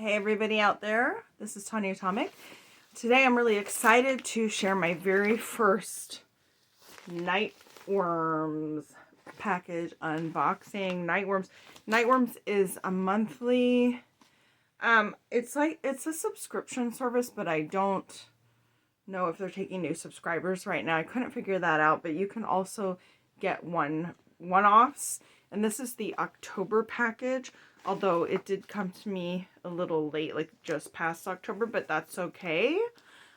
Hey everybody out there, this is Tanya Atomic. Today I'm really excited to share my very first Nightworms package unboxing. Nightworms is a monthly, it's a subscription service, but I don't know if they're taking new subscribers right now. I couldn't figure that out, but you can also get one-offs, and this is the October package. Although it did come to me a little late, like just past October, but that's okay.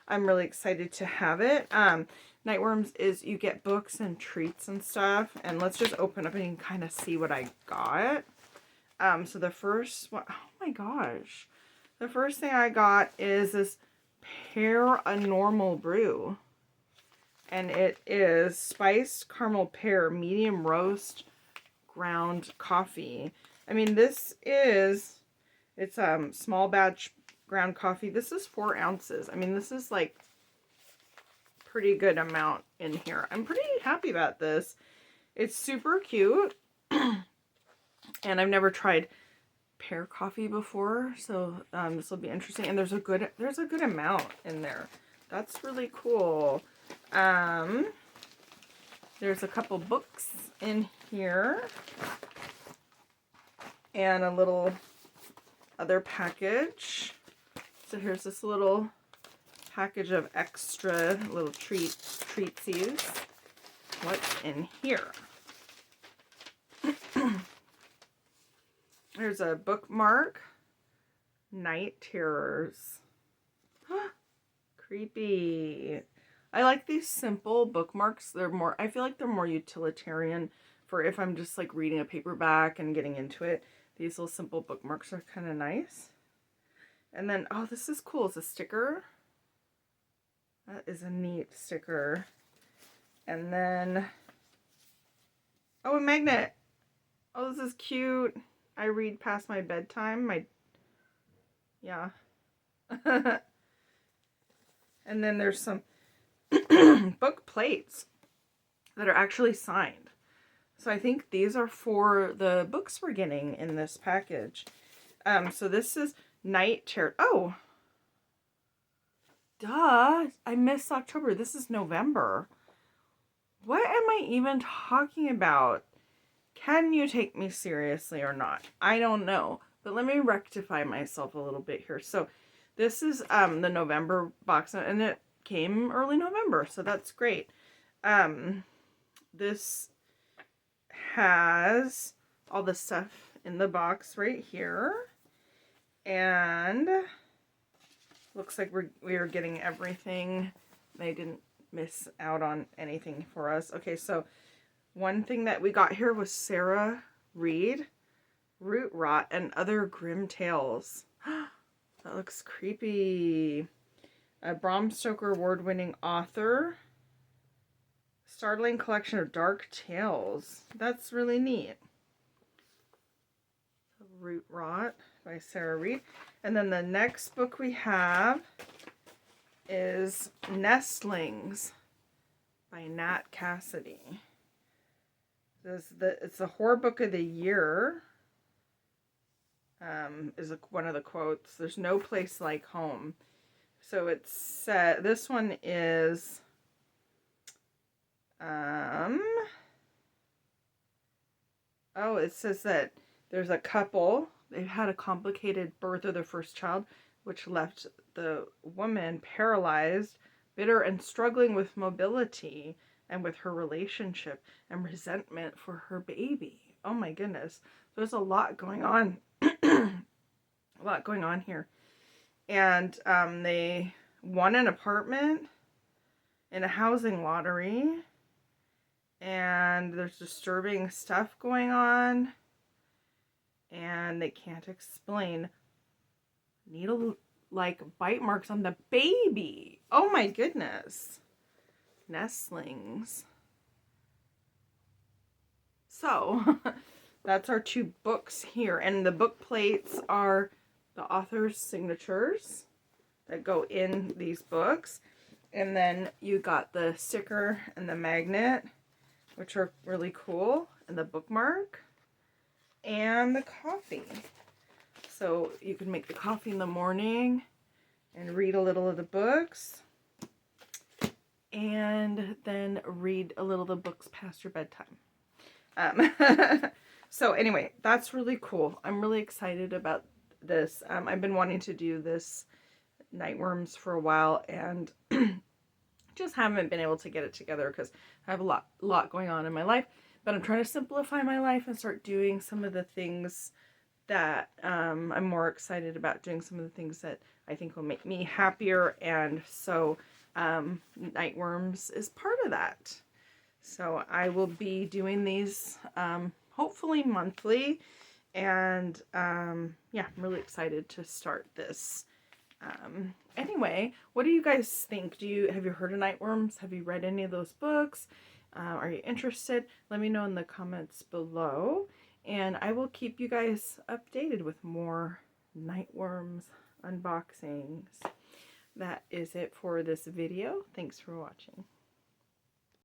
I'm really excited to have it. Nightworms is you get books and treats and stuff. And let's just open up and kind of see what I got. So the first one, oh my gosh. The first thing I got is this Paranormal Brew. And it is spiced caramel pear medium roast ground coffee. I mean, it's small batch ground coffee. This is 4 ounces. I mean, this is like pretty good amount in here. I'm pretty happy about this. It's super cute. And I've never tried pear coffee before, so this will be interesting. And there's a good amount in there. That's really cool. There's a couple books in here. And a little other package. So here's this little package of extra little treatsies. What's in here? There's a bookmark. Night Terrors. Creepy. I like these simple bookmarks. I feel like they're more utilitarian for if I'm just like reading a paperback and getting into it. These little simple bookmarks are kind of nice. And then, oh, this is cool. It's a sticker. That is a neat sticker. And then, oh, a magnet. Oh, this is cute. I read past my bedtime. Yeah. And then there's some book plates that are actually signed. So I think these are for the books we're getting in this package. So this is Night Terror. Oh, duh. I missed October. This is November. What am I even talking about? Can you take me seriously or not? I don't know. But let me rectify myself a little bit here. So this is the November box, and it came early November, so that's great. This has all the stuff in the box right here, and looks like we are getting everything. They didn't miss out on anything for us. Okay, so one thing that we got here was Sarah Reed, Root Rot and Other Grim Tales. That looks creepy. A Bram Stoker award-winning author. Startling collection of dark tales. That's really neat. Root Rot by Sarah Reed. And then the next book we have is Nestlings by Nat Cassidy. It's the horror book of the year. Is one of the quotes. There's no place like home. So it's set. This one is oh, it says that there's a couple. They've had a complicated birth of their first child, which left the woman paralyzed, bitter, and struggling with mobility and with her relationship and resentment for her baby. Oh my goodness. There's a lot going on. A lot going on here. And they won an apartment in a housing lottery. And there's disturbing stuff going on. And they can't explain needle-like bite marks on the baby. Oh my goodness. Nestlings. So, that's our 2 books here. And the book plates are the author's signatures that go in these books. And then you got the sticker and the magnet, which are really cool, and the bookmark, and the coffee. So you can make the coffee in the morning and read a little of the books, and then read a little of the books past your bedtime. So anyway, that's really cool. I'm really excited about this. I've been wanting to do this Nightworms for a while, and just haven't been able to get it together because I have a lot going on in my life. But I'm trying to simplify my life and start doing some of the things that I'm more excited about, doing some of the things that I think will make me happier. And so Nightworms is part of that. So I will be doing these hopefully monthly. And yeah, I'm really excited to start this. Anyway, what do you guys think? Have you heard of Nightworms? Have you read any of those books? Are you interested? Let me know in the comments below, and I will keep you guys updated with more Nightworms unboxings. That is it for this video. Thanks for watching.